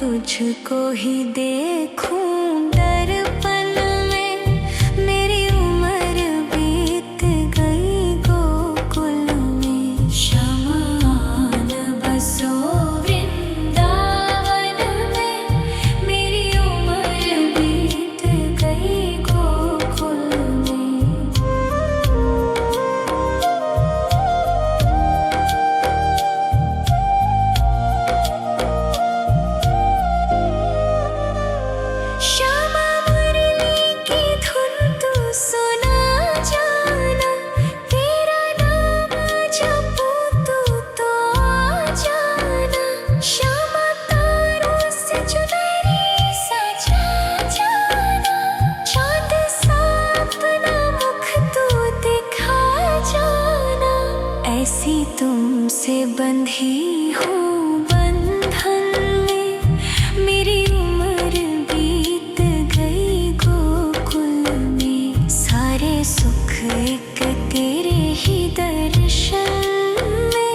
तुझको ही देखूं दर्पण में। मेरी उम्र बीत गई गोकुल में। शमान बसो वृंदावन में। मेरी उम्र बीत गई गोकुल में। श्यामा मुरली की धुन तू सुना जाना। तेरा नाम जपूं तो आ जाना। श्यामा तारों से चुनरी सजा जाना। चाँद सा अपना मुख तू दिखा जाना। ऐसी तुमसे बंधी हूँ बंधन में। मेरी उम्र बीत गई गोकुल में। सारे सुख एक तेरे ही दर्शन में।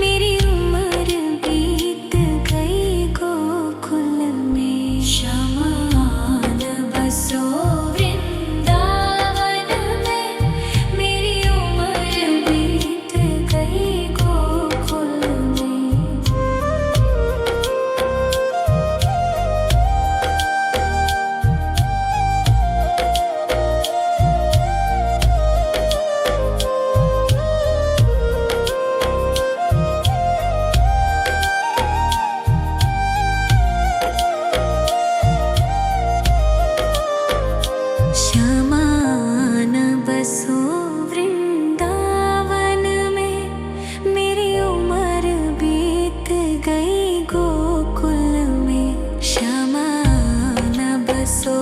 मेरी उम्र बीत गई गोकुल में। शमान बसो वृंदावन में। मेरी उम्र बीत गई गोकुल में। श्यामान बसो वृंदावन में। मेरी उम्र बीत गई गोकुल में। श्यामान बसो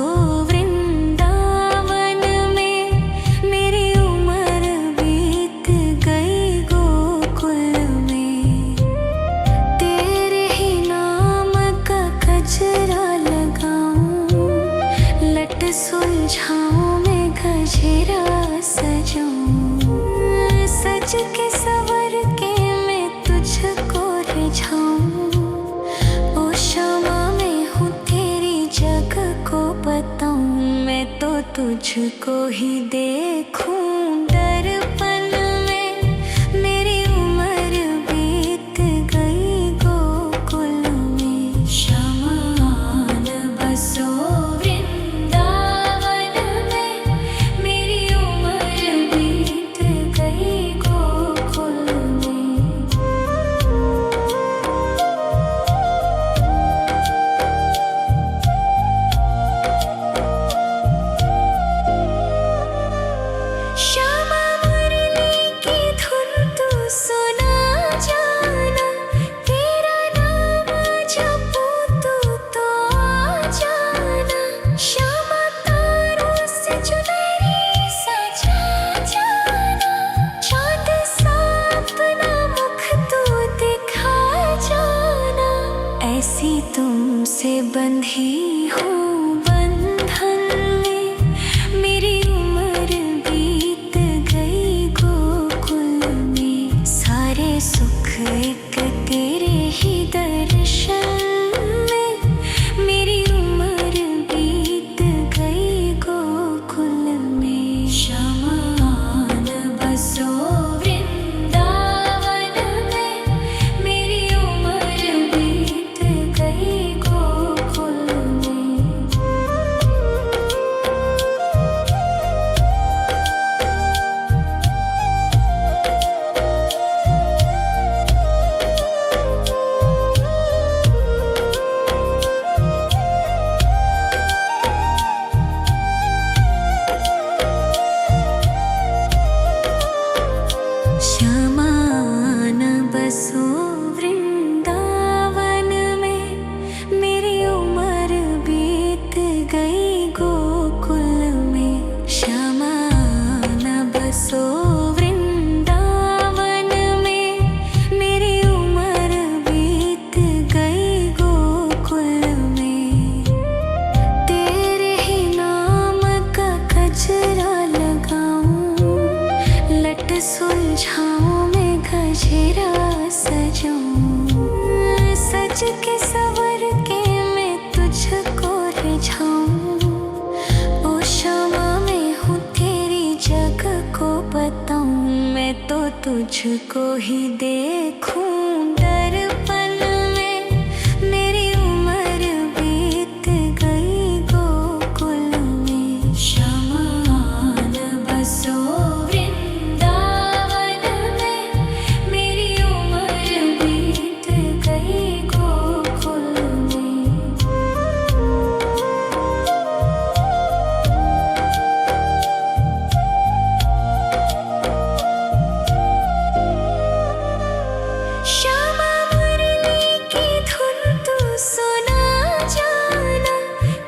वृंदावन में। मेरी उम्र बीत गई गोकुल में। तेरे ही नाम का गजरा लगाऊं। लट सुलझाऊं मैं गजरा सजाऊं। सज के सवर के मैं तुझको रिझाऊं। ओ श्यामा मैं हूँ तेरी जग को बताऊं। मैं तो तुझको ही देखूं दर्पण में। मेरी उम्र बीत गई गोकुल में। शमान बसो वृंदावन में। मेरी उम्र बीत गई गोकुल में। श्यामा मुरली की धुन तू सुना जाना। तेरा नाम जपूं तो आ जाना। श्यामा तारों से चुनरी सजा जाना। चाँद सा अपना मुख तू दिखा जाना। ऐसी तुमसे बंधी हूँ बंधन में। मेरी उम्र बीत गई गोकुल में। सारे सुख एक तेरे ही दर्शन में। मेरी उम्र बीत गई गोकुल में। शमान बसो वृंदावन में। मेरी उम्र बीत गई गोकुल में। श्यामान बसो वृंदावन में। मेरी उम्र बीत गई गोकुल में। श्यामान बसो वृंदावन में। मेरी उम्र बीत गई गोकुल में। तेरे ही नाम का गजरा लगाऊं। लट सुलझाऊं मैं गजरा सजाऊं। सज के सवर के तुझको ही देखूं दर्पण में। मेरी उम्र बीत गई गोकुल में। शमान बसो वृंदावन में। मेरी उम्र बीत गई गोकुल में। श्यामा मुरली की धुन तू सुना जाना।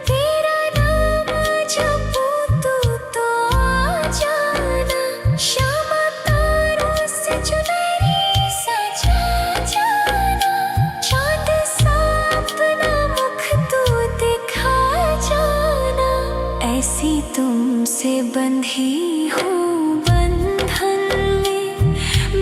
तेरा नाम जपूं तू तो आ जाना। श्यामा तारों से चुनरी सजा जाना। चाँद सा अपना मुख तू दिखा जाना। ऐसी तुमसे बंधी हूँ बंधन में।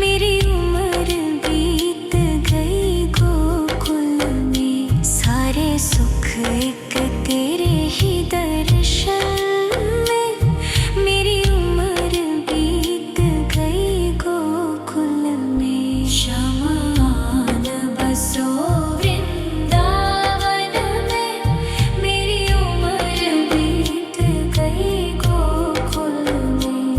मेरी उम्र बीत गई गोकुल में। सारे सुख एक तेरे ही दर्शन में। मेरी उम्र बीत गई गोकुल में। शमान बसो वृंदावन में। मेरी उम्र बीत गई गोकुल में।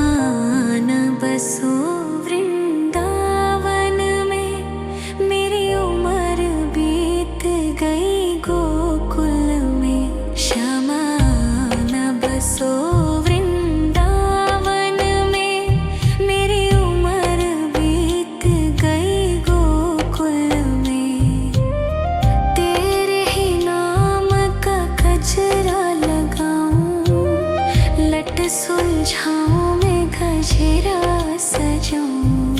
शमान बसो वृंदावन में। मेरी उम्र बीत गई गोकुल में। शमान बसो वृंदावन में। मेरी उम्र बीत गई गोकुल में। तेरे ही नाम का गजरा लगाऊं। लट सुलझाऊं मैं गजरा सजाऊं।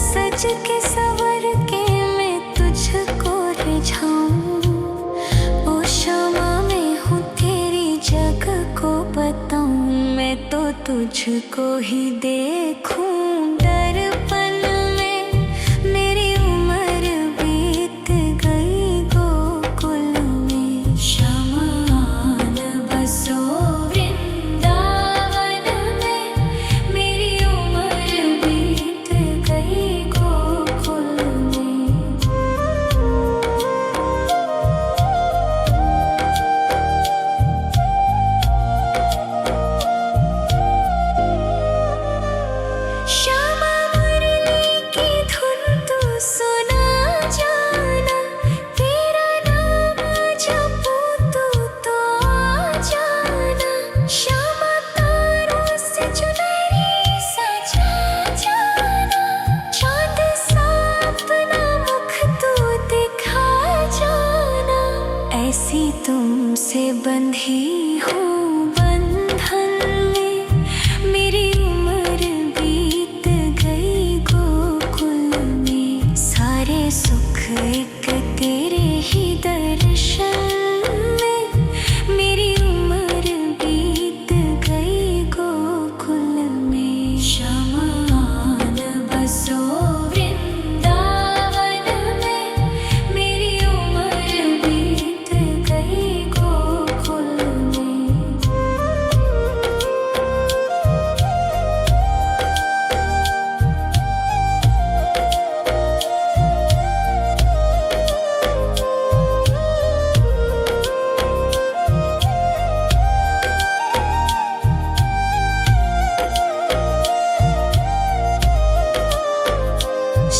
सज के सवर के मैं तुझको रिझाऊं। ओ क्षमा मैं हूँ तेरी जग को बताऊं। मैं तो तुझको ही देखूं दर्पण में। मेरी उम्र बीत गई गोकुल में। शमान बसो वृंदावन में। मेरी उम्र बीत गई गोकुल में। श्यामा मुरली की धुन तू सुना जाना। तेरा नाम जपूं तू तो आ जाना। श्यामा तारों से चुनरी सजा जाना। चाँद सा अपना मुख तू दिखा जाना। ऐसी तुमसे बंधी हूँ बंधन में। मेरी उम्र बीत गई गोकुल में। सारे सुख एक तेरे ही दर्शन में। मेरी उम्र बीत गई गोकुल में। शमान बसो वृंदावन में। मेरी उम्र बीत गई गोकुल में।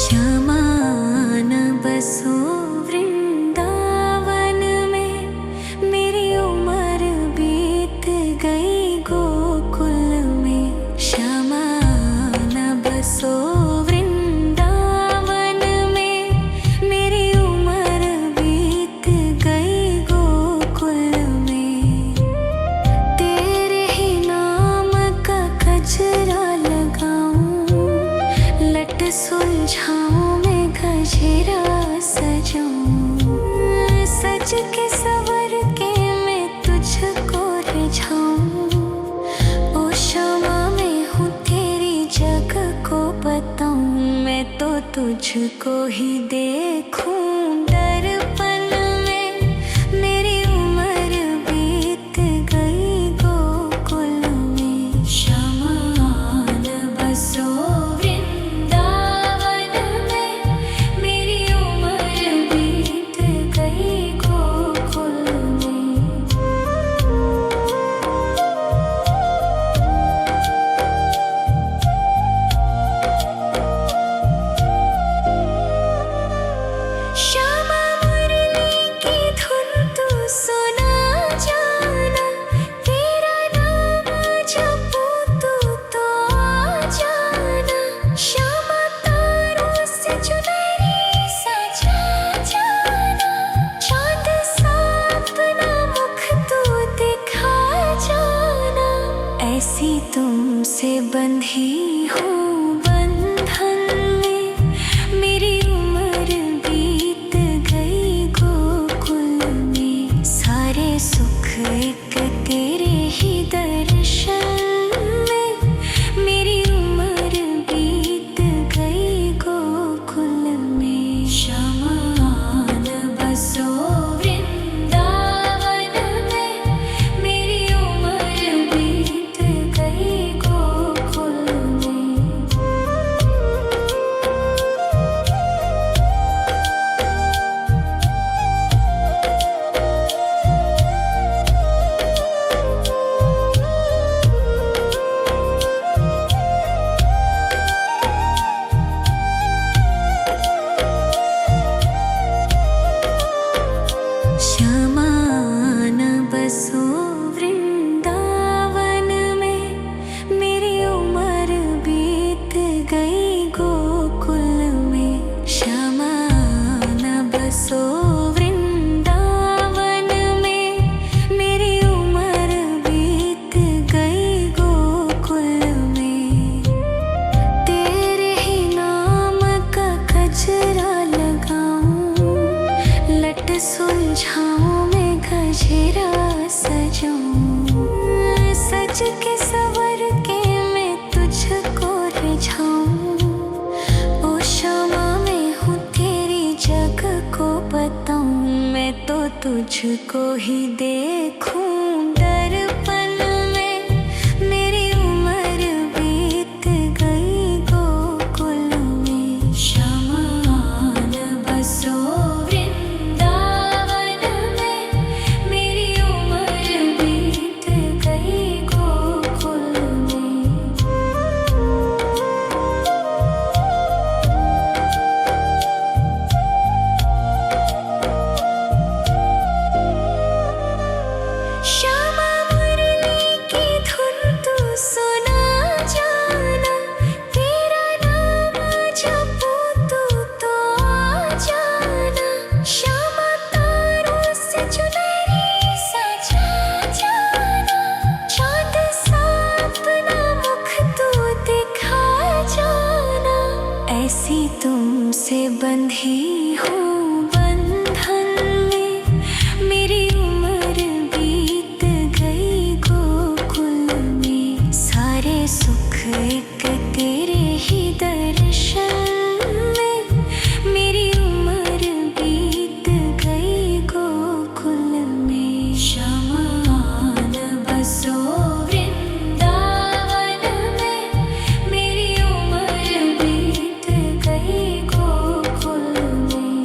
शमान बसो वृंदावन में। मेरी उम्र बीत गई गोकुल में। शमान बसो वृंदावन में। मेरी उम्र बीत गई गोकुल में। तेरे ही नाम का गजरा लगाऊं। लट सुलझाऊं मैं गजरा सजाऊं। सज के सवर के तुझको ही देखूं दर्पण में। मेरी उम्र बीत गई गोकुल में। शमान बसो वृंदावन में। मेरी उम्र बीत गई गोकुल में। श्यामा मुरली की धुन तू सुना जाना। तेरा नाम जपूं तू तो आ जाना। श्यामा तारों से चुनरी सजा जाना। चांद सा अपना मुख तू दिखा जाना। ऐसी तुमसे बंधी हूँ बंधन में। मेरी उम्र बीत गई गोकुल में। सारे सुख एक तेरे ही दर्शन में। मेरी उम्र बीत गई गोकुल में। शमान बसो वृंदावन में। मेरी उम्र बीत गई गोकुल में। श्यामान बसो वृंदावन में। मेरी उम्र बीत गई गोकुल में। श्यामान बसो वृंदावन में। मेरी उम्र बीत गई गोकुल में। तेरे ही नाम का गजरा लगाऊं। लट सुलझाऊं मैं गजरा सजाऊं। सज के सवर के मैं तुझको रिझाऊं। ओ श्यामा मैं हूँ तेरी जग को बताऊं। मैं तो तुझको ही देखूं दर्पण में। मेरी उम्र बीत गई गोकुल में। शमान बसो वृंदावन में। मेरी उम्र बीत गई गोकुल में। श्यामा मुरली की धुन तू सुना जाना। तेरा नाम जपूं तू तो आ जाना। श्यामा तारों से चुनरी सजा जाना। चांद सा अपना मुख तू दिखा जाना। ऐसी तुमसे बंधी हूँ बंधन में। मेरी उम्र बीत गई गोकुल में। सारे सुख एक तेरे ही दर्शन में। मेरी उम्र बीत गई गोकुल में। शमान बसो वृंदावन में। मेरी उम्र बीत गई गोकुल में।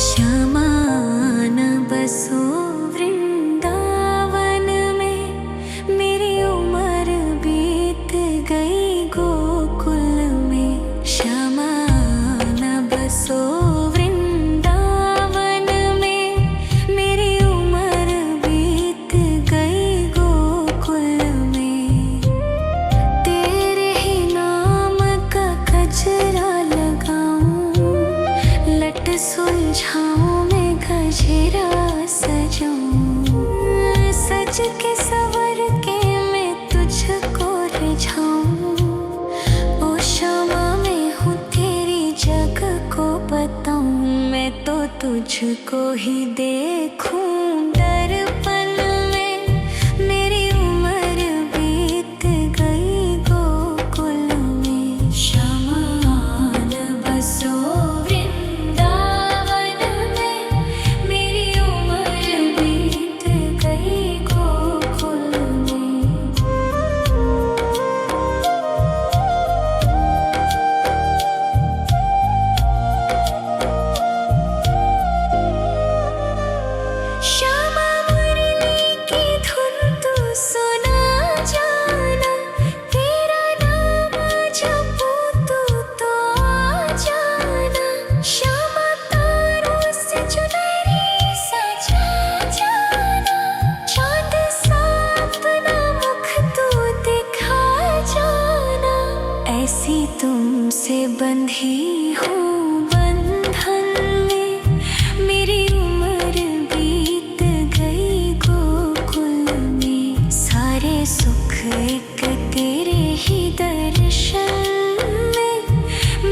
श्यामान बसो वृंदावन में। मेरी उम्र बीत गई गोकुल में। श्यामान बसो वृंदावन में। मेरी उम्र बीत गई गोकुल में। तेरे ही नाम का गजरा लगाऊं। लट सुलझाऊं मैं गजरा सजाऊं। सज के सवर के तुझको ही देखूं दर्पण में। मेरी उम्र बीत गई गोकुल में। शमान बसो वृंदावन में। मेरी उम्र बीत गई गोकुल में। श्यामा मुरली की धुन तू सुना जाना। तेरा नाम जपूं तू तो आ जाना। श्यामा तारों से चुनरी सजा जाना। चांद सा अपना मुख तू दिखा जाना। ऐसी तुमसे बंधी हूँ बंधन में। मेरी उम्र बीत गई गोकुल में। सारे सुख एक तेरे ही दर्शन में।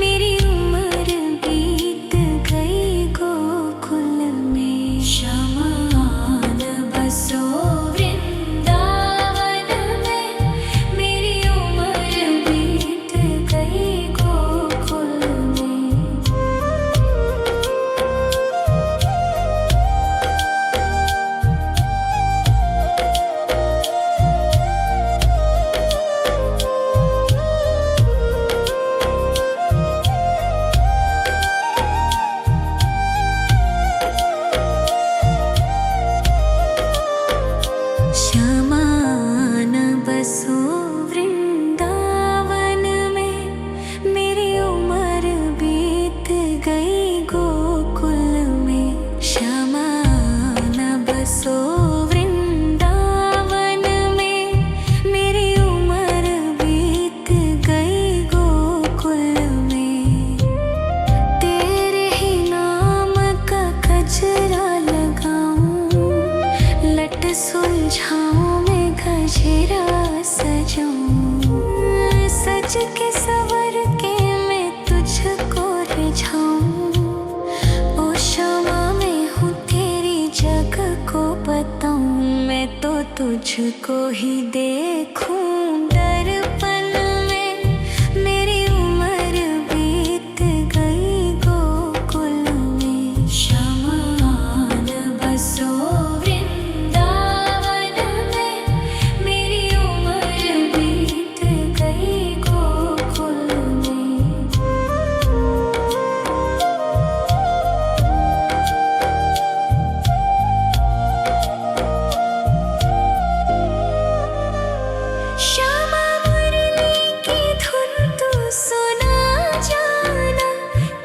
मेरी उम्र बीत गई गोकुल में। शमान बसो वृंदावन में। मेरी उम्र बीत गई गोकुल में। श्यामान बसो वृंदावन में। मेरी उम्र बीत गई गोकुल में। श्यामान बसो वृंदावन में। मेरी उम्र बीत गई गोकुल में। तेरे ही नाम का गजरा लगाऊं। लट सुलझाऊं मैं गजरा सजाऊं। सज के सवर के मैं तुझको रिझाऊं। ओ श्यामा मैं हूँ तेरी जग को बताऊं। मैं तो तुझको ही देखूं दर्पण में। मेरी उम्र बीत गई गोकुल में। शमान बसो वृंदावन में। मेरी उम्र बीत गई गोकुल में। श्यामा मुरली की धुन तू सुना जाना।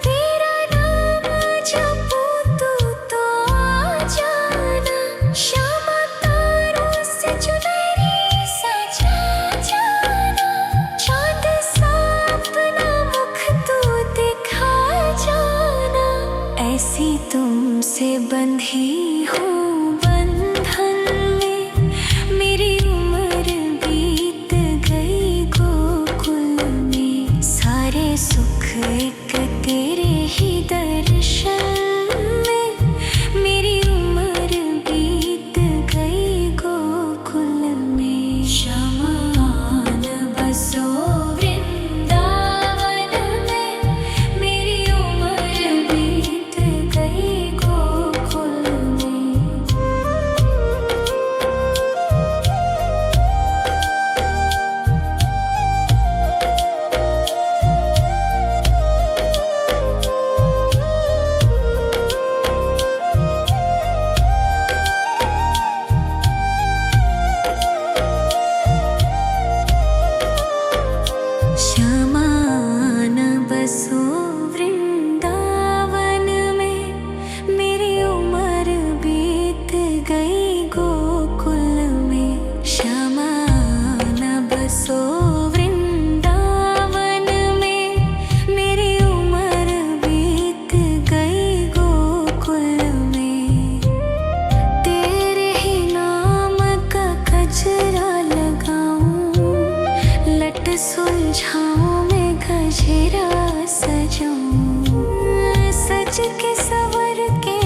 तेरा नाम जपूं तू तो आ जाना। श्यामा तारों से चुनरी सजा जाना। चांद सा अपना मुख तू दिखा जाना। ऐसी तुमसे बंधी हूँ बंधन में। मेरी उम्र बीत गई गोकुल में। सारे सुख एक तेरे ही दर्शन में। मेरी उम्र बीत गई गोकुल में। शमान बसो वृंदावन में। मेरी उम्र बीत गई गोकुल में। श्यामान बसो वृंदावन में। मेरी उम्र बीत गई गोकुल में। श्यामान बसो वृंदावन में। मेरी उम्र बीत गई गोकुल में। तेरे ही नाम का गजरा लगाऊं। लट सुलझाऊं मैं गजरा सजाऊं। सज के सवर के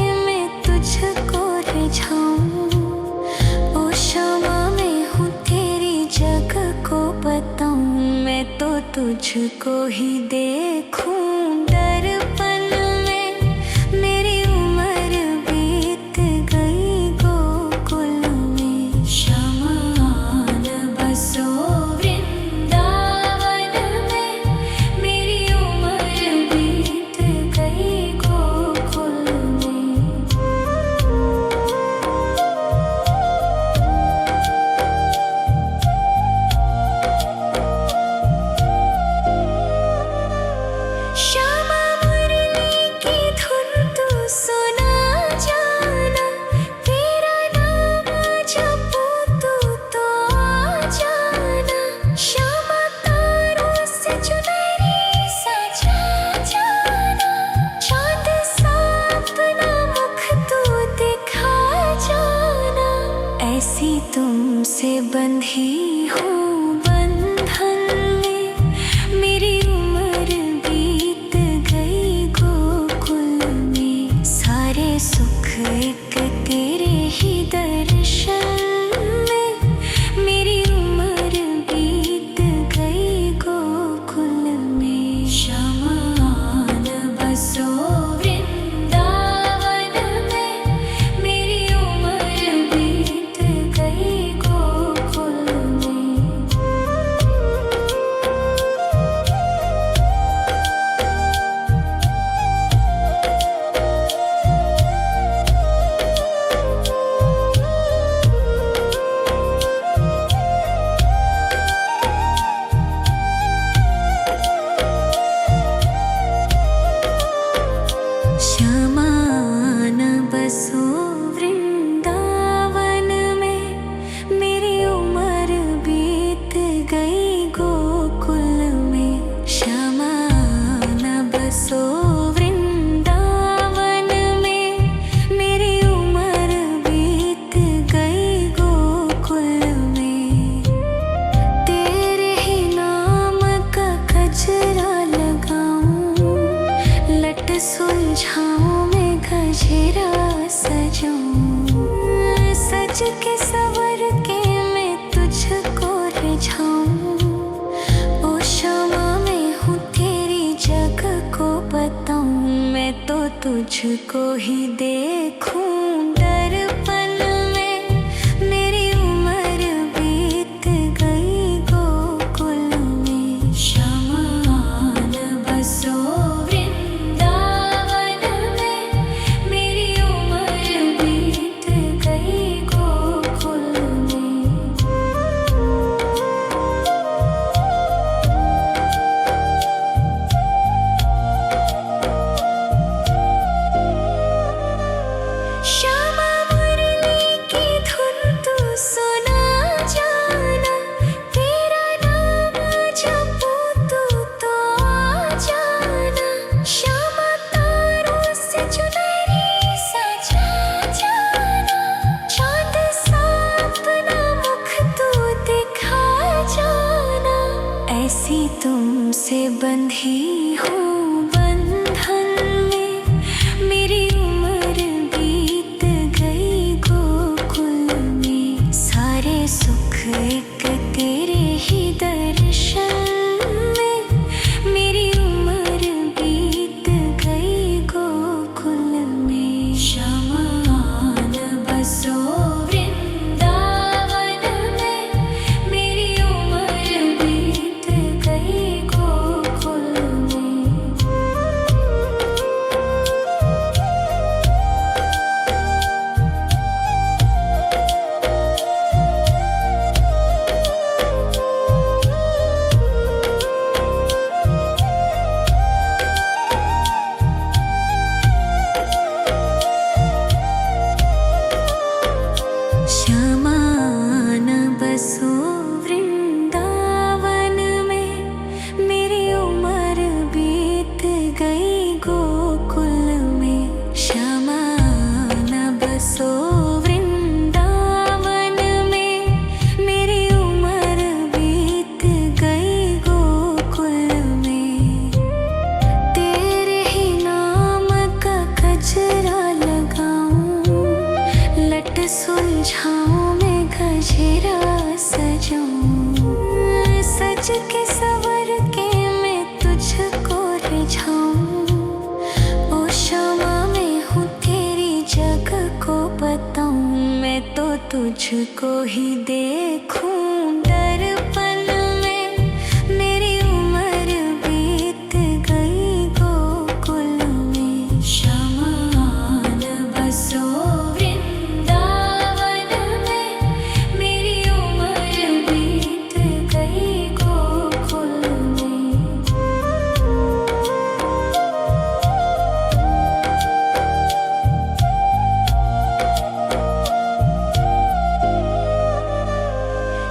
तुझको ही देखूं दर्पण में। मेरी उम्र बीत गई गोकुल में। शमान बसो वृंदावन में। मेरी उम्र बीत गई गोकुल में। श्यामा मुरली की धुन तू सुना जाना। तेरा नाम जपूं तू तो आ जाना। श्यामा तारों से चुनरी सजा जाना। चाँद सा अपना मुख तू दिखा जाना। ऐसी तुमसे बंधी हूँ बंधन में। मेरी उम्र बीत गई गोकुल में। सारे सुख एक तेरे ही दर्शन में। मेरी उम्र बीत गई गोकुल में। शमान बसो वृंदावन में। मेरी उम्र बीत गई गोकुल में। शमान बसो वृंदावन में। मेरी उम्र बीत गई गोकुल में। शमान बसो वृंदावन में। मेरी उम्र बीत गई गोकुल में। तेरे ही नाम का गजरा लगाऊं। लट सुलझाऊं मैं गजरा सजाऊं। सज के सवर के मैं तुझको रिझाऊं। ओ क्षमा मैं हूँ तेरी जग को बताऊं। मैं तो तुझको ही देखूं दर्पण में। मेरी उम्र बीत गई गोकुल में। शमान बसो वृंदावन में। मेरी उम्र बीत गई गोकुल में। श्यामा मुरली की धुन तू सुना जाना। तेरा नाम जपूं तू तो आ जाना। श्यामा तारों से चुनरी सजा जाना। चाँद सा अपना मुख तू दिखा जाना। ऐसी तुमसे बंधी हूँ बंधन में। मेरी उम्र बीत गई गोकुल में। सारे सुख एक तेरे ही दर्शन में। मेरी उम्र बीत गई गोकुल में। शमान बसो वृंदावन में। मेरी उम्र बीत गई गोकुल में। तुझको ही देखूं दर्पण में। मेरी उम्र बीत गई गोकुल में। शमान बसो वृंदावन में। मेरी उम्र बीत गई गोकुल में।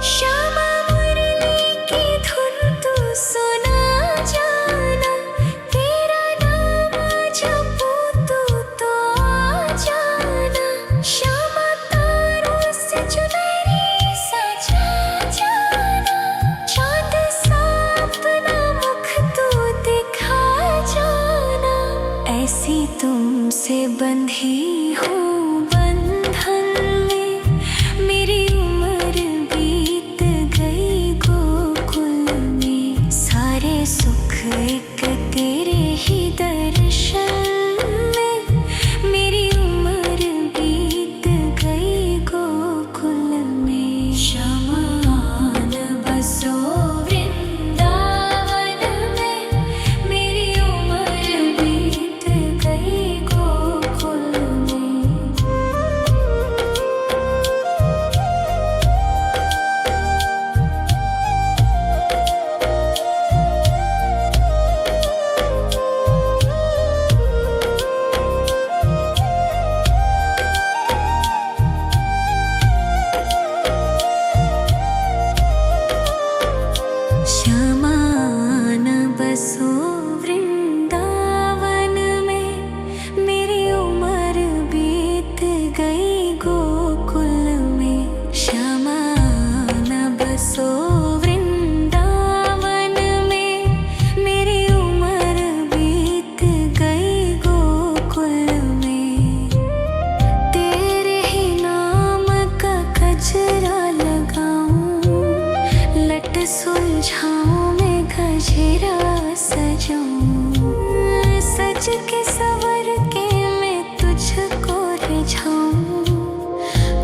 श्यामा मुरली की धुन तू सुना जाना। तेरा नाम जपूं तो आ जाना। श्यामा तारों से चुनरी सजा जाना। चांद सा अपना मुख तू दिखा जाना। ऐसी तुमसे बंधी हूँ बंधन में। मेरी उम्र बीत गई गोकुल में। सारे सुख एक तेरे ही दर्शन में। मेरी उम्र बीत गई गोकुल में। शमान बसो वृंदावन में। मेरी उम्र बीत गई गोकुल में। श्यामान बसो वृंदावन में। मेरी उम्र बीत गई गोकुल में। श्यामान बसो वृंदावन में। मेरी उम्र बीत गई गोकुल में। तेरे ही नाम का गजरा लगाऊं। लट सुलझाऊं मैं गजरा सजाऊं। सज के सवर के मैं तुझको रिझाऊं।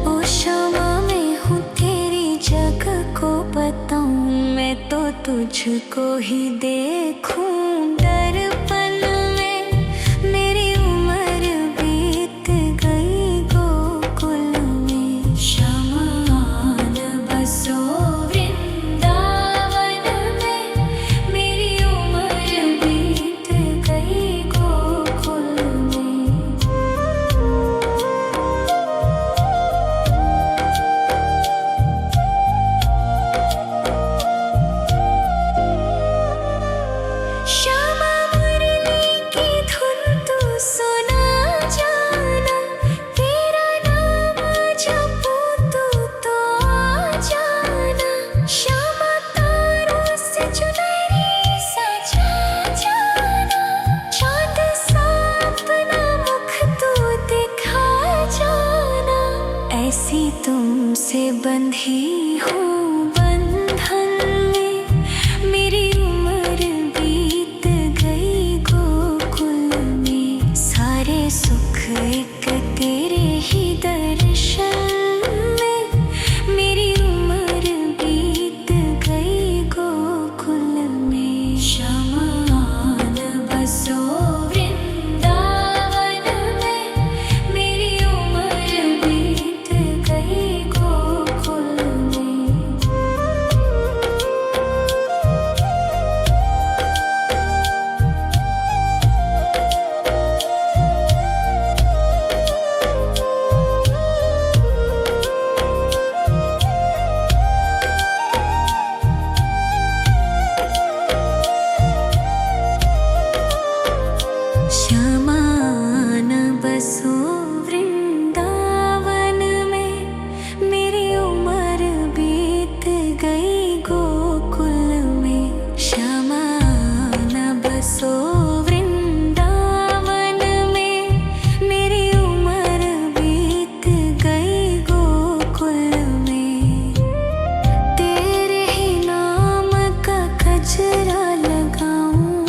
ओ श्यामा मैं हूँ तेरी जग को बताऊं। मैं तो तुझको ही देखूं दर्पण में। मेरी उम्र बीत गई गोकुल में। शमान बसो वृंदावन में। मेरी उम्र बीत गई गोकुल में। श्यामा मुरली की धुन तू सुना जाना। तेरा नाम जपूं तो आ जाना। श्यामा तारों से चुनरी सजा जाना। चांद सा अपना मुख तू दिखा जाना। ऐसी तुमसे बंधी हूँ बंधन में। मेरी उम्र बीत गई गोकुल में। सारे सुख एक तेरे ही दर्शन में। मेरी उम्र बीत गई गोकुल में। शमान बसो वृंदावन में। मेरी उम्र बीत गई गोकुल में। श्यामान बसो वृंदावन में। मेरी उम्र बीत गई गोकुल में। श्यामान बसो वृंदावन में। मेरी उम्र बीत गई गोकुल में। तेरे ही नाम का गजरा लगाऊं।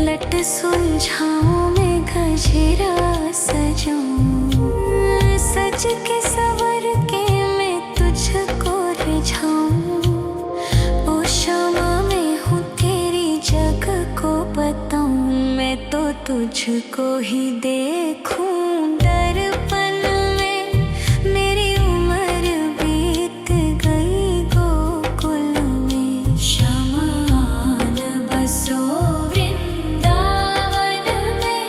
लट सुलझाऊं मैं गजरा सजाऊं। सज के सवर के तुझको ही देखूं दर्पण में। मेरी उम्र बीत गई गोकुल में। शमान बसो वृंदावन में।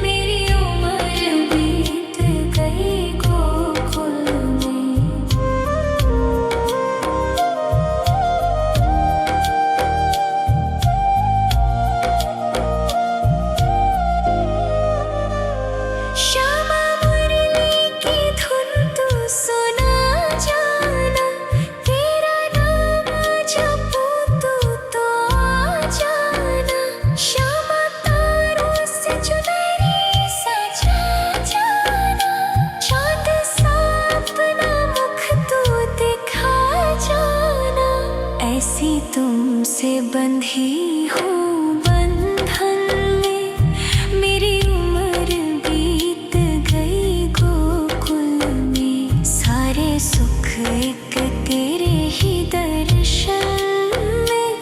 मेरी उम्र बीत गई गोकुल में। श्यामा मुरली की धुन तू सुना जाना। तेरा नाम जपूं तो आ जाना। श्यामा तारों से चुनरी सजा जाना। चाँद सा अपना मुख तू दिखा जाना। ऐसी तुमसे बंधी हूँ बंधन में। मेरी उम्र बीत गई गोकुल में। सारे सुख एक तेरे ही दर्शन में।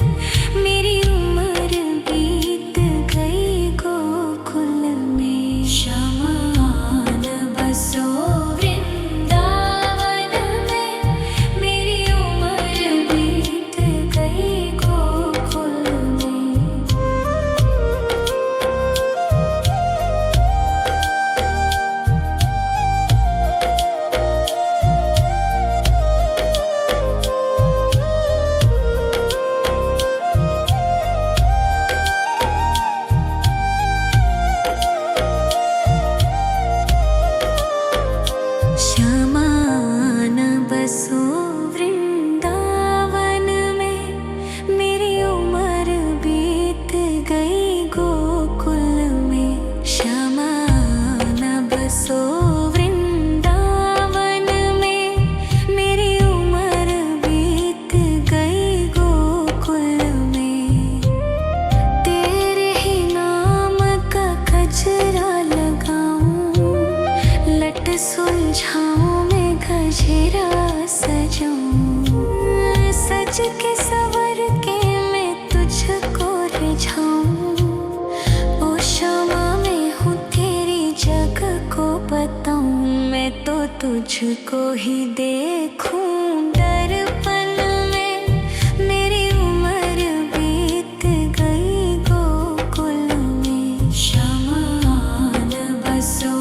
मेरी उम्र बीत गई गोकुल में। शमान बसो वृंदावन में। मेरी उम्र बीत गई गोकुल में। श्यामान बसो वृंदावन में। मेरी उम्र बीत गई गोकुल में। श्यामान बसो वृंदावन में। मेरी उम्र बीत गई गोकुल में। तेरे ही नाम का गजरा लगाऊं। लट सुलझाऊं मैं गजरा सजाऊं। सज के सवर के मैं तुझको रिझाऊं। ओ क्षमा मैं हूँ तेरी जग को बताऊं। मैं तो तुझको ही देखूं दर्पण में। मेरी उम्र बीत गई गोकुल में। शमान बसो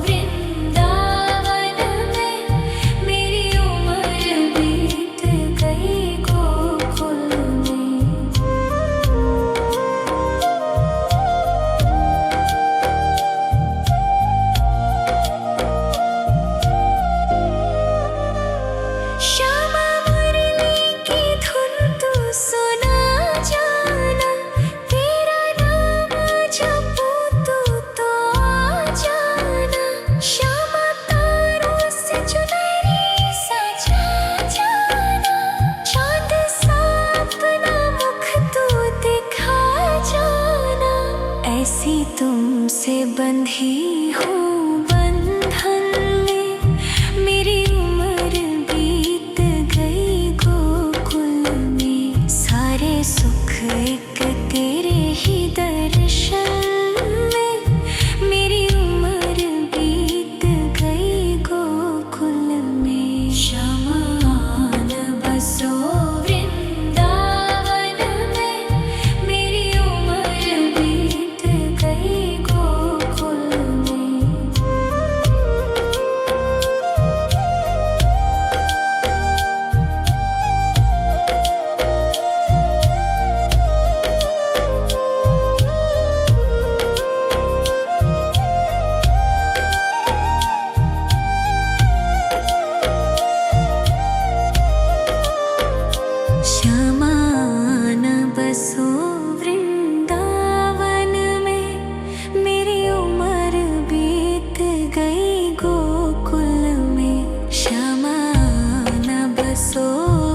वृंदावन में। मेरी उम्र बीत गई गोकुल में। श्यामा मुरली की धुन तू सुना जाना। तेरा नाम जपूं तो आ जाना। श्यामा तारों से चुनरी सजा जाना। चाँद सा अपना मुख तू दिखा जाना। ऐसी तुमसे बंधी हूँ बंधन में। मेरी उम्र बीत गई गोकुल में। सारे सुख एक तेरे ही दर्शन में। मेरी उम्र बीत गई गोकुल में। शमान बसो वृंदावन में। मेरी उम्र बीत गई गोकुल में। श्यामान बसो वृंदावन में। मेरी उम्र बीत गई गोकुल में। श्यामान बसो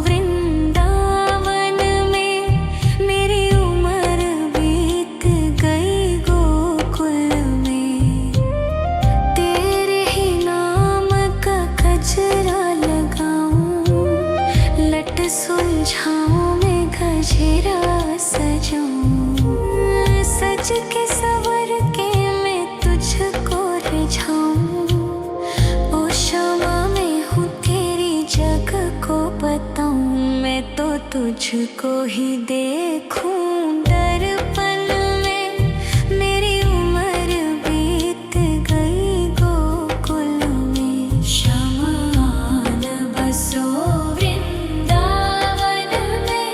वृंदावन में। मेरी उम्र बीत गई गोकुल में। तेरे ही नाम का गजरा लगाऊं। लट सुलझाऊं मैं गजरा सजाऊं। सज के सवर के तुझको ही देखूं दर्पण में। मेरी उम्र बीत गई गोकुल में। शमान बसो वृंदावन में।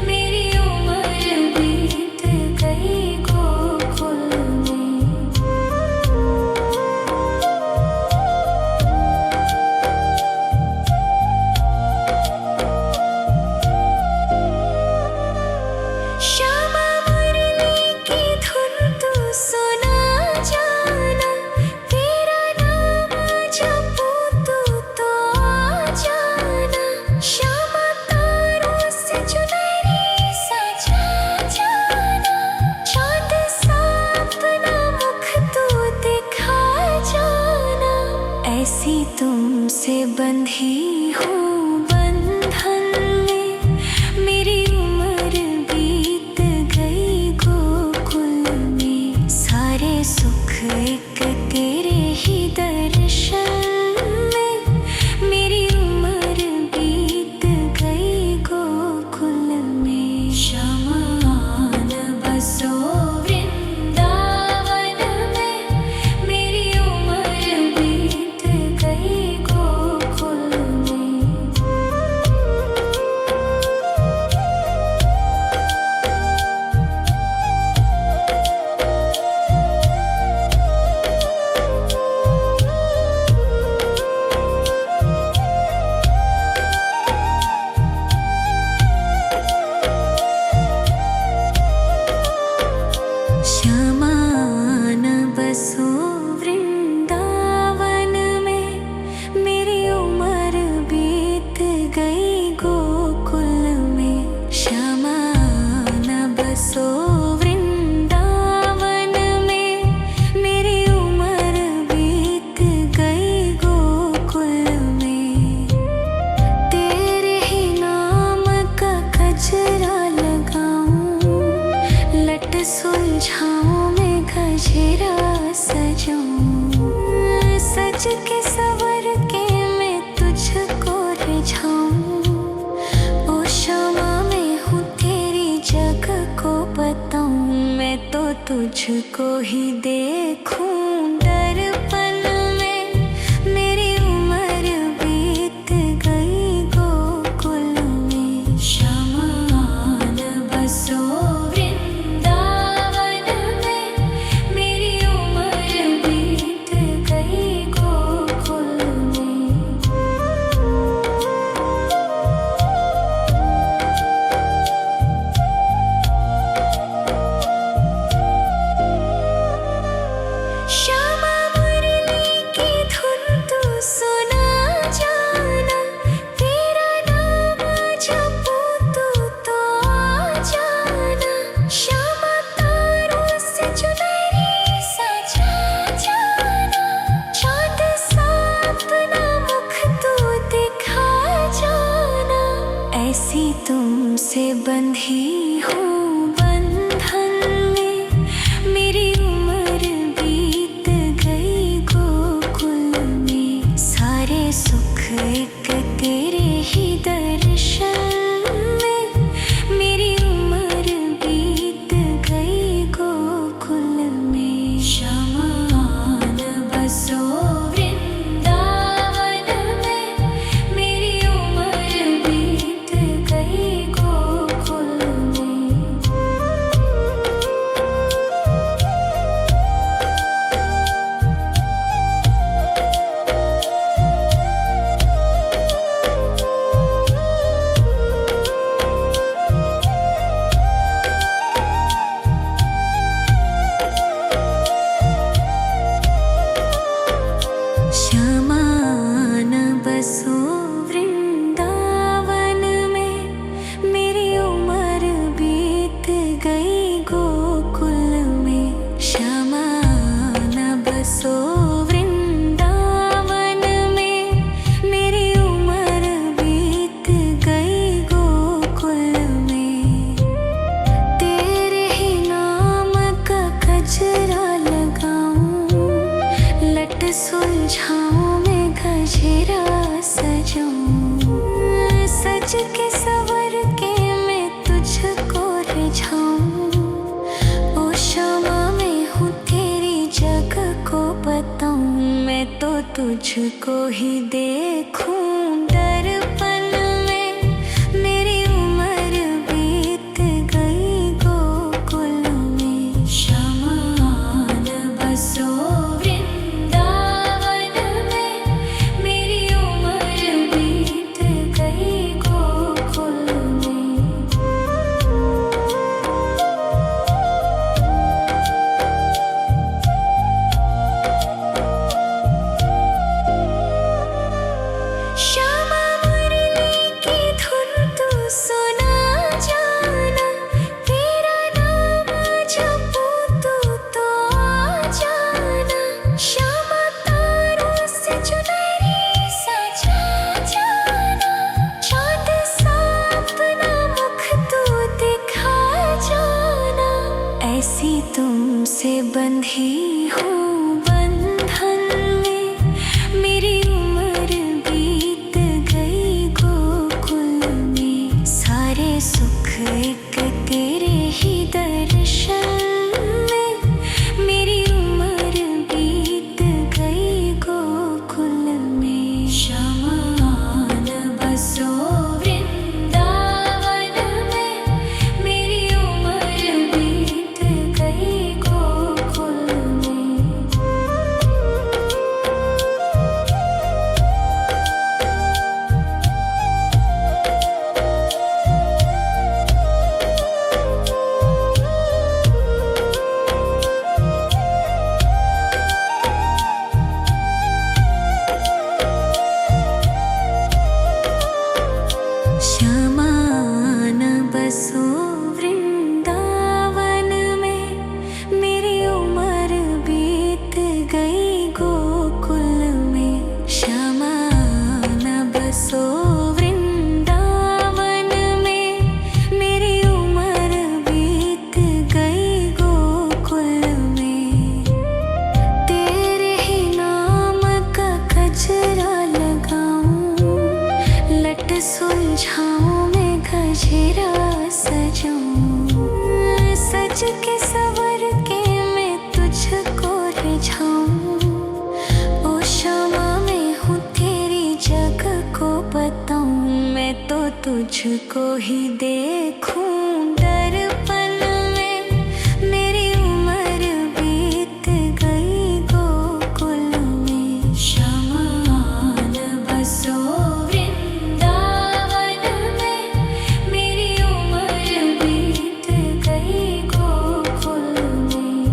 मेरी उम्र बीत गई गोकुल में। श्यामा मुरली की धुन तू सुना जाना। तेरा नाम जपूं तू तो आ जाना। श्यामा तारों से चुनरी सजा जाना। चाँद सा अपना मुख तू दिखा जाना। ऐसी तुमसे बंधी हूँ बंधन में। मेरी उम्र बीत गई गोकुल में। सारे सुख एक तेरे ही दर्शन में। मेरी उम्र बीत गई गोकुल में। शमान बसो वृंदावन में। मेरी उम्र बीत गई गोकुल में। शमान बसो वृंदावन में। मेरी उम्र बीत गई गोकुल में। शमान बसो वृंदावन में। मेरी उम्र बीत गई गोकुल में। तेरे ही नाम का गजरा लगाऊं। लट सुलझाऊं मैं गजरा सजाऊं। सज के सवर के मैं तुझको रिझाऊं। ओ श्यामा मैं हूँ तेरी जग को बताऊं। मैं तो तुझको ही देखूं दर्पण में। मेरी उम्र बीत गई गोकुल में। शमान बसो वृंदावन में। मेरी उम्र बीत गई गोकुल में। श्यामा मुरली की धुन तू सुना जाना। तेरा नाम जपूं तू तो आ जाना। श्यामा तारों से चुनरी सजा जाना। चाँद सा अपना मुख तू दिखा जाना। ऐसी तुमसे बंधी हूँ बंधन में। मेरी उम्र बीत गई गोकुल में। सारे सुख एक तेरे ही दर्शन में। मेरी उम्र बीत गई गोकुल में। शमान बसो वृंदावन में। मेरी उम्र बीत गई गोकुल में। शमान बसो वृंदावन में। मेरी उम्र बीत गई गोकुल में। शमान बसो वृंदावन में। मेरी उम्र बीत गई गोकुल में। तेरे ही नाम का गजरा लगाऊं। लट सुलझाऊं मैं गजरा सजाऊं। सज के सवर के सुलझाऊं। ओ क्षमा मैं हूँ तेरी जग को बताऊं। मैं तो तुझको ही देखूं दर्पण में। मेरी उम्र बीत गई गोकुल में। शमान बसो वृंदावन में। मेरी उम्र बीत गई गोकुल में। श्यामा मुरली की धुन तू सुना जाना। तेरा नाम जपूं तो आ जाना। श्यामा तारों से चुनरी सजा जाना। चांद सा अपना मुख तू दिखा जाना। ऐसी तुमसे बंधी हूँ बंधन में। मेरी उम्र बीत गई गोकुल में। सारे सुख एक तेरे ही दर्शन में। मेरी उम्र बीत गई गोकुल में। शमान बसो वृंदावन में। मेरी उम्र बीत गई गोकुल में। श्यामान बसो वृंदावन में। मेरी उम्र बीत गई गोकुल में। श्यामान बसो वृंदावन में। मेरी उम्र बीत गई गोकुल में। तेरे ही नाम का गजरा लगाऊं। लट सुलझाऊं मैं गजरा सजाऊं। सज के सवर के मैं तुझको रिझाऊं। ओ क्षमा मैं हूँ तेरी जग को बताऊं। मैं तो तुझको ही देखूं दर्पण में। मेरी उम्र बीत गई गोकुल में। शमान बसो वृंदावन में। मेरी उम्र बीत गई गोकुल में।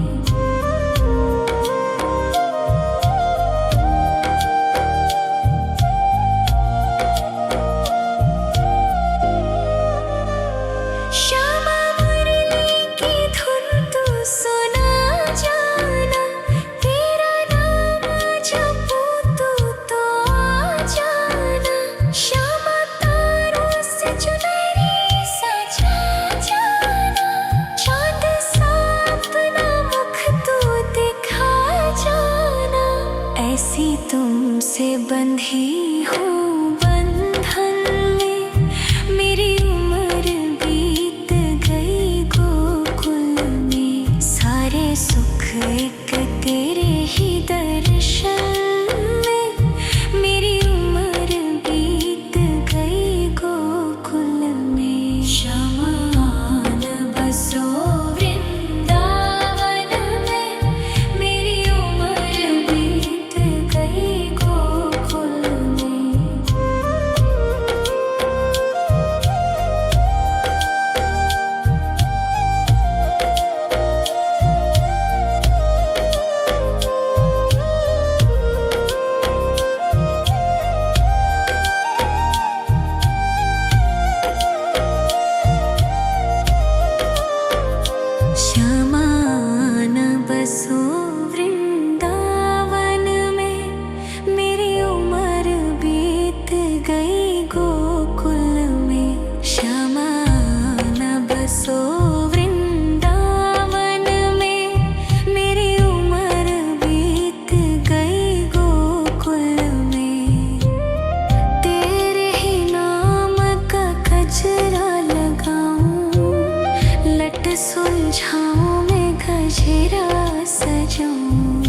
सुलझाऊं मैं गजरा सजाऊं,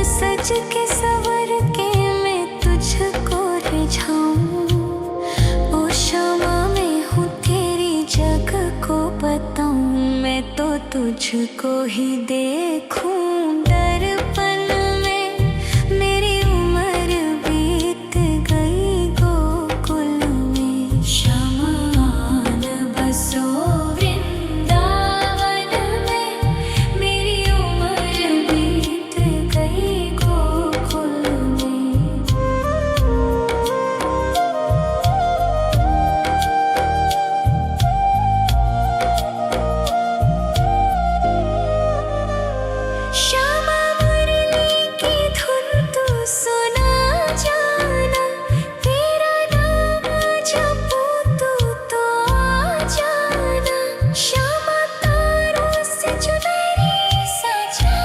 सज के सवर के मैं तुझको रिझाऊं। ओ शमा मैं हूँ तेरी जग को बताऊं, मैं तो तुझको ही देखूं। दर्पण में मेरी उम्र बीत गई गोकुल में, शमान बसो वृंदावन में। मेरी उम्र बीत गई गोकुल में। श्यामा मुरली की धुन तू सुना जाना, तेरा नाम जपूं तो आ जाना। श्यामा तारों से चुनरी सजा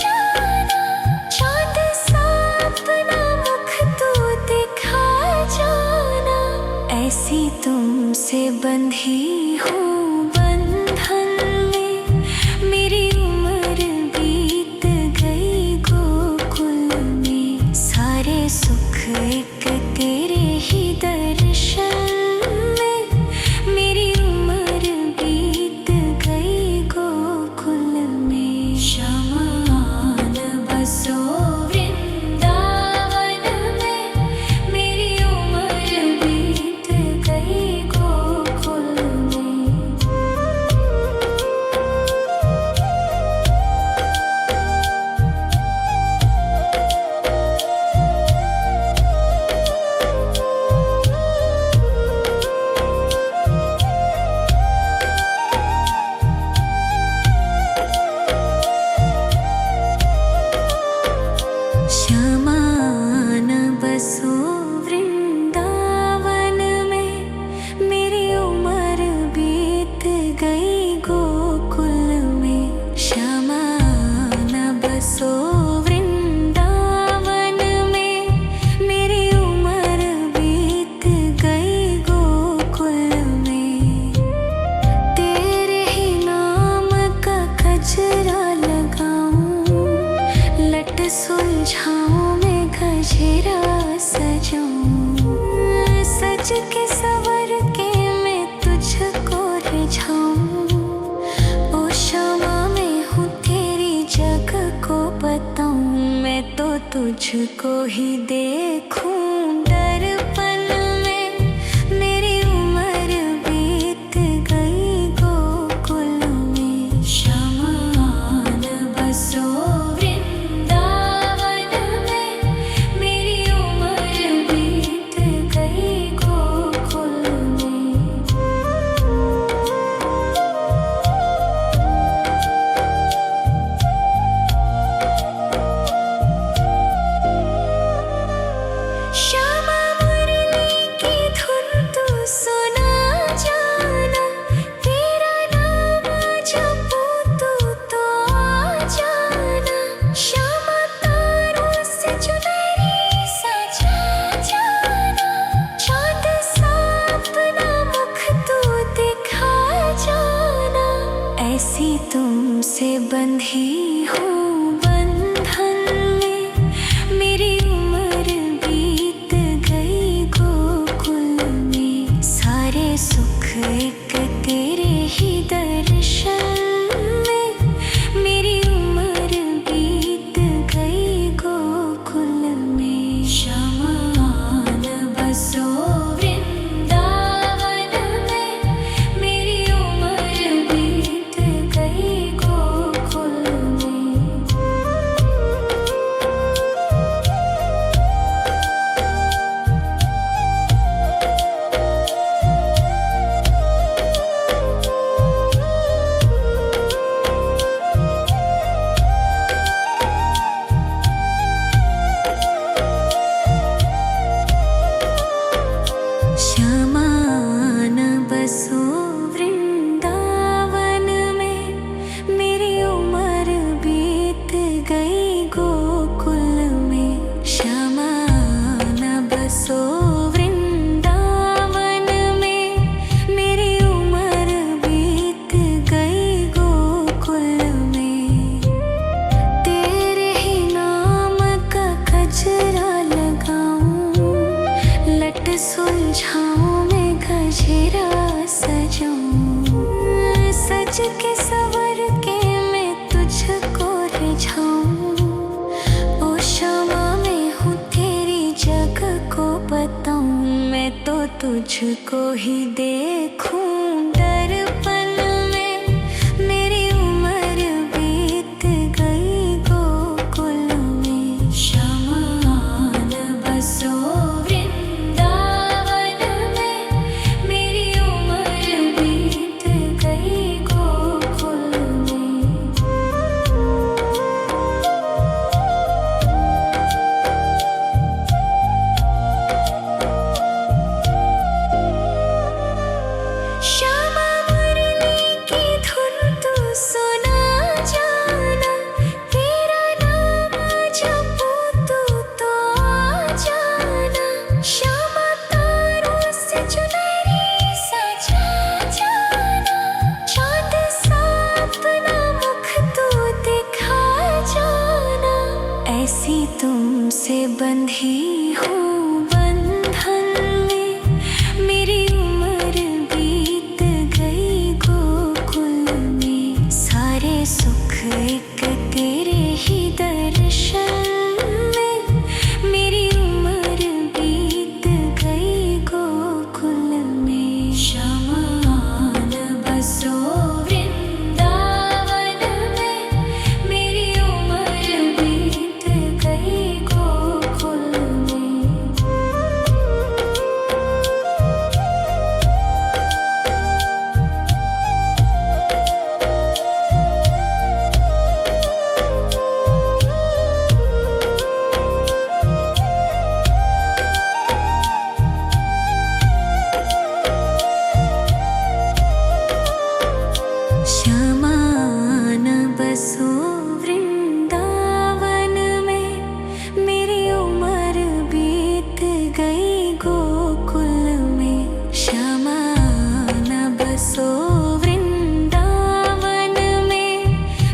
जाना, चाँद सा अपना मुख तू दिखा जाना। ऐसी तुमसे बंधी हूँ बंधन में, मेरी उम्र बीत गई गोकुल में। सारे सुख एक तेरे ही दर्शन में, मेरी उम्र बीत गई गोकुल में। शमान बसो वृंदावन में, मेरी उम्र बीत गई गोकुल में। शमान बसो वृंदावन में, मेरी उम्र बीत गई गोकुल में। शमान बसो वृंदावन में, मेरी उम्र बीत गई गोकुल में। तेरे ही नाम का गजरा लगाऊं, लट सुलझाऊं मैं गजरा सजाऊं। सज के सवर के मैं तुझको रिझाऊं। ओ शमा मैं हूँ तेरी जग को बताऊं, मैं तो तुझको ही देखूं। दर्पण में मेरी उम्र बीत गई गोकुल में। शमान बसो वृंदावन में, मेरी उम्र बीत गई गोकुल में। श्यामा मुरली की धुन तू सुना जाना, तेरा नाम जपूं तो आ जाना। श्यामा तारों से चुनरी सजा जाना, चाँद सा अपना मुख तू दिखा जाना। ऐसी तुमसे बंधी हूँ बंधन में, मेरी उम्र बीत गई गोकुल में। सारे सुख एक तेरे ही दर्शन में, मेरी उम्र बीत गई गोकुल में। शमान बसो वृंदावन में, मेरी उम्र बीत गई गोकुल में। तुझको ही देखूं दर्पण में, मेरी उम्र बीत गई गोकुल में। शमान बसो वृंदावन में, मेरी उम्र बीत गई गोकुल में। श्यामा मुरली की धुन तू सुना जाना, तेरा नाम जपूं तू तो आ जाना। श्यामा तारों से चुनरी सजा जाना, चाँद सा अपना मुख तू दिखा जाना। ऐसी तुमसे बंधी हूँ बंधन में, मेरी उम्र बीत गई गोकुल में। सारे सुख एक तेरे ही दर्शन में, मेरी उम्र बीत गई गोकुल में। शमान बसो वृंदावन में, मेरी उम्र बीत गई गोकुल में। श्यामान बसो वृंदावन में, मेरी उम्र बीत गई गोकुल में। श्यामान बसो वृंदावन में,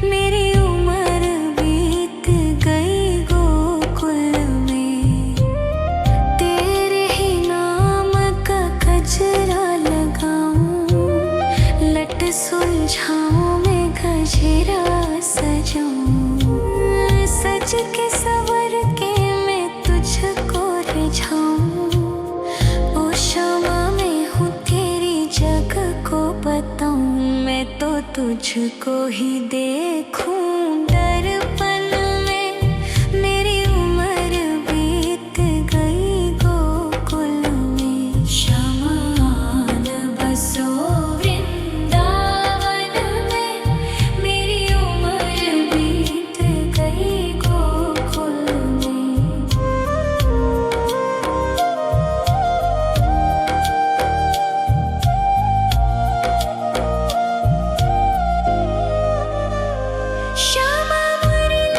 मेरी उम्र बीत गई गोकुल में। तेरे ही नाम का गजरा लगाऊं, लट सुलझाऊं मैं गजरा सजाऊं। सज के सवर के मैं तुझको रिझाऊं। ओ श्यामा मैं हूँ तेरी जग को बताऊं, मैं तो तुझको ही देखूं दर्पण में, मेरी उम्र बीत गई गोकुल में। शमान बसो वृंदावन में, मेरी उम्र बीत गई गोकुल में। श्यामा मुरली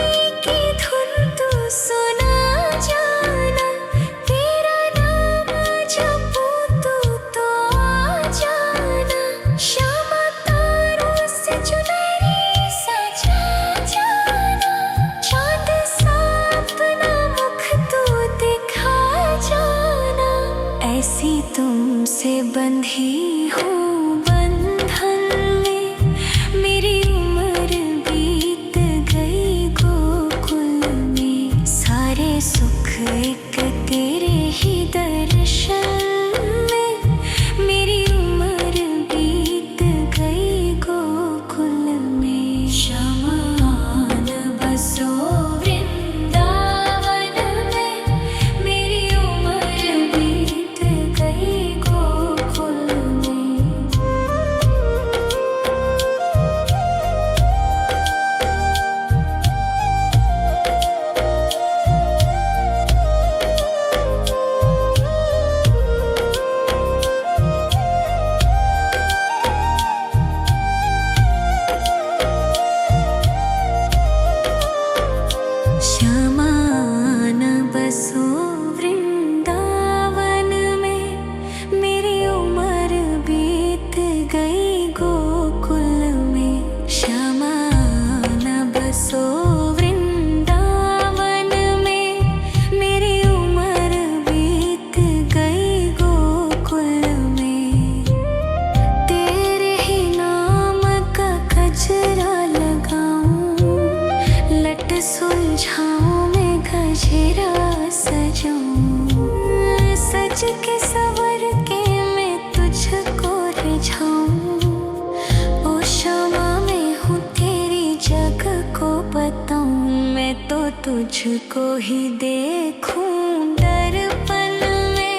तुझको ही देखूं दर्पण में।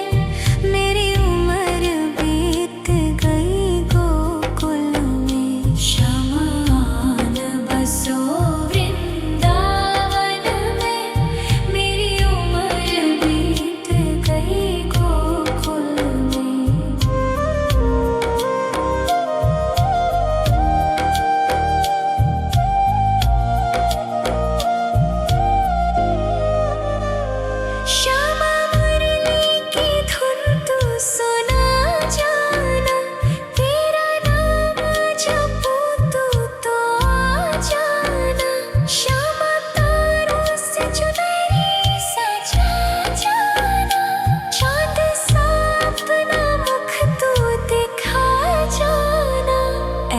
मेरी उम्र बीत गई गोकुल में। शमान बसो वृंदावन में। मेरी उम्र बीत गई गोकुल में। श्यामा मुरली की धुन तू सुना जाना। तेरा नाम जपूं तो आ जाना। श्यामा तारों से चुनरी सजा जाना। चांद सा अपना मुख तू दिखा जाना।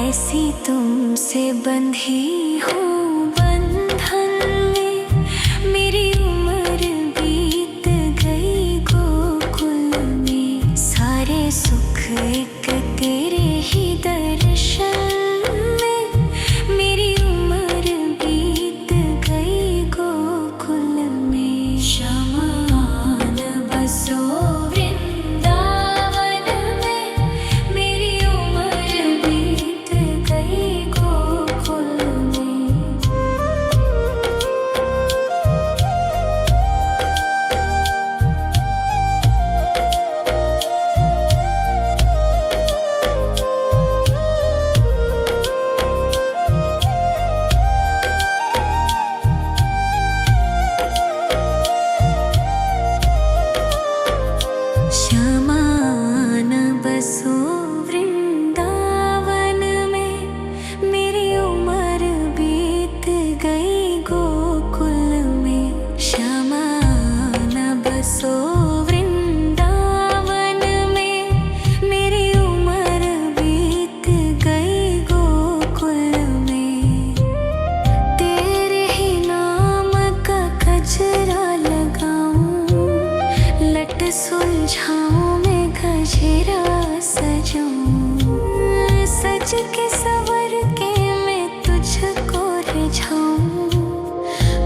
ऐसी तुमसे बंधी हूँ बंधन में। मेरी उम्र बीत गई गोकुल में। सारे सुख एक तेरे ही दर्शन में। मेरी उम्र बीत गई गोकुल में। शमान बसो वृंदावन में। मेरी उम्र बीत गई गोकुल में। श्यामान बसो वृंदावन में। मेरी उम्र बीत गई गोकुल में। श्यामान बसो वृंदावन में। मेरी उम्र बीत गई गोकुल में। तेरे ही नाम का गजरा लगाऊं। लट सुलझाऊं मैं गजरा सजाऊं। सज के सवर के मैं तुझको रिझाऊं।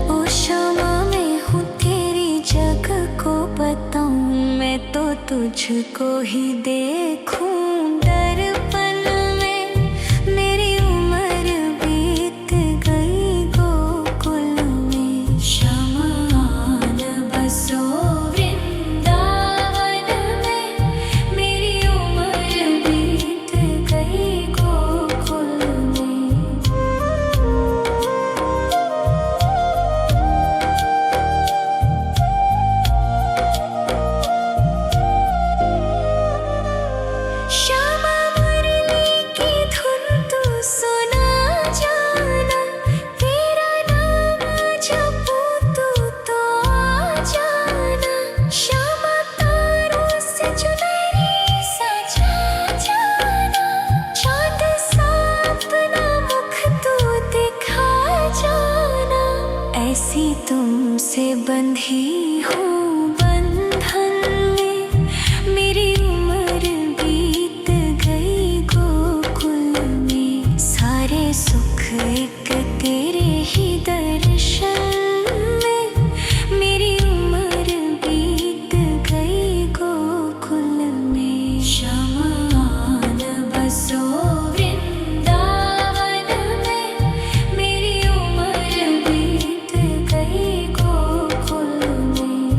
ओ श्यामा मैं हूँ तेरी जग को बताऊं। मैं तो तुझको ही देखूं दर्पण में। मेरी उम्र बीत गई गोकुल में। शमान बसो वृंदावन में। मेरी उम्र बीत गई गोकुल में। श्यामा मुरली की धुन तू सुना जाना। तेरा नाम जपूं तो आ जाना। श्यामा तारों से चुनरी सजा जाना। चांद सा अपना मुख तू दिखा जाना। ऐसी तुमसे बंधी हूँ बंधन में। मेरी उम्र बीत गई गोकुल में। सारे सुख एक तेरे ही दर्शन में। मेरी उम्र बीत गई गोकुल में। शमान बसो वृंदावन में। मेरी उम्र बीत गई गोकुल में।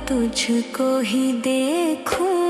तुझको ही देखूं